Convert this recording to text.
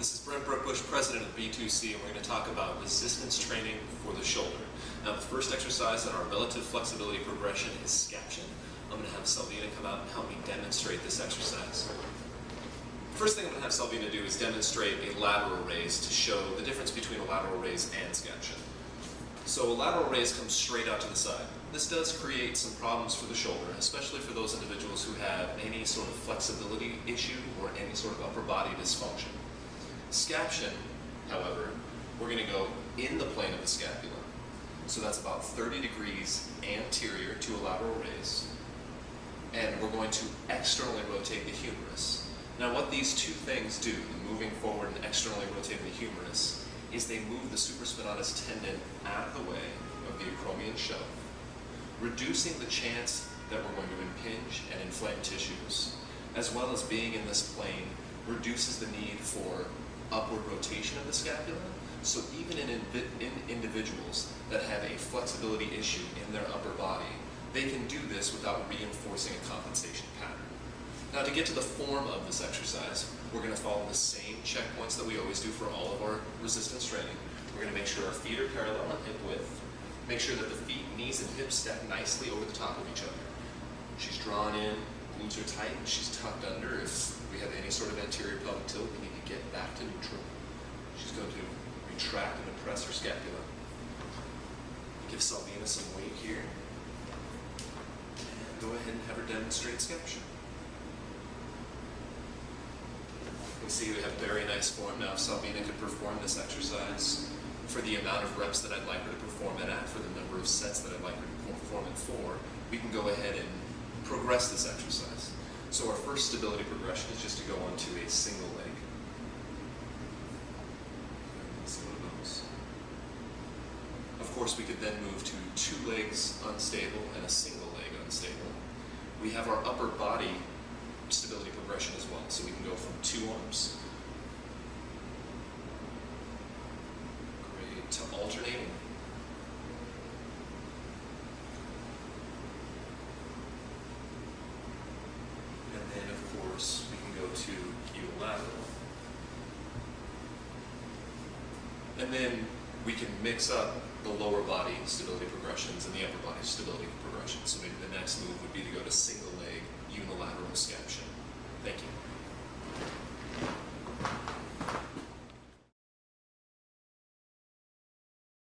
This is Brent Brookbush, president of B2C, and we're going to talk about resistance training for the shoulder. Now, the first exercise in our relative flexibility progression is Scaption. I'm going to have Salvina come out and help me demonstrate this exercise. First thing I'm going to have Salvina do is demonstrate a lateral raise to show the difference between a lateral raise and Scaption. So a lateral raise comes straight out to the side. This does create some problems for the shoulder, especially for those individuals who have any sort of flexibility issue or any sort of upper body dysfunction. Scaption, however, we're going to go in the plane of the scapula. So that's about 30 degrees anterior to a lateral raise. And we're going to externally rotate the humerus. Now what these two things do, moving forward and externally rotating the humerus, is they move the supraspinatus tendon out of the way of the acromion shelf, reducing the chance that we're going to impinge and inflame tissues, as well as being in this plane reduces the need for upward rotation of the scapula. So even in individuals that have a flexibility issue in their upper body, they can do this without reinforcing a compensation pattern. Now, to get to the form of this exercise, we're going to follow the same checkpoints that we always do for all of our resistance training. We're going to make sure our feet are parallel on hip width, make sure that the feet, knees, and hips stack nicely over the top of each other. She's drawn in, glutes are tight, and she's tucked under. If we have any sort of anterior pelvic tilt, we need to get back to neutral. She's going to retract and press her scapula. Give Salvina some weight here. And go ahead and have her demonstrate Scaption. You can see we have very nice form now. If Salvina could perform this exercise for the amount of reps that I'd like her to perform it at, for the number of sets that I'd like her to perform it for, we can go ahead and progress this exercise. So our first stability progression is just to go onto a single leg. Let's see what it goes. Of course, we could then move to two legs unstable and a single leg unstable. We have our upper body stability progression as well. So we can go from two arms, great, to alternating. And then, of course, we can go to unilateral. And then we can mix up the lower body stability progressions and the upper body stability progressions. So maybe the next move would be to go to single leg unilateral Scaption. Thank you.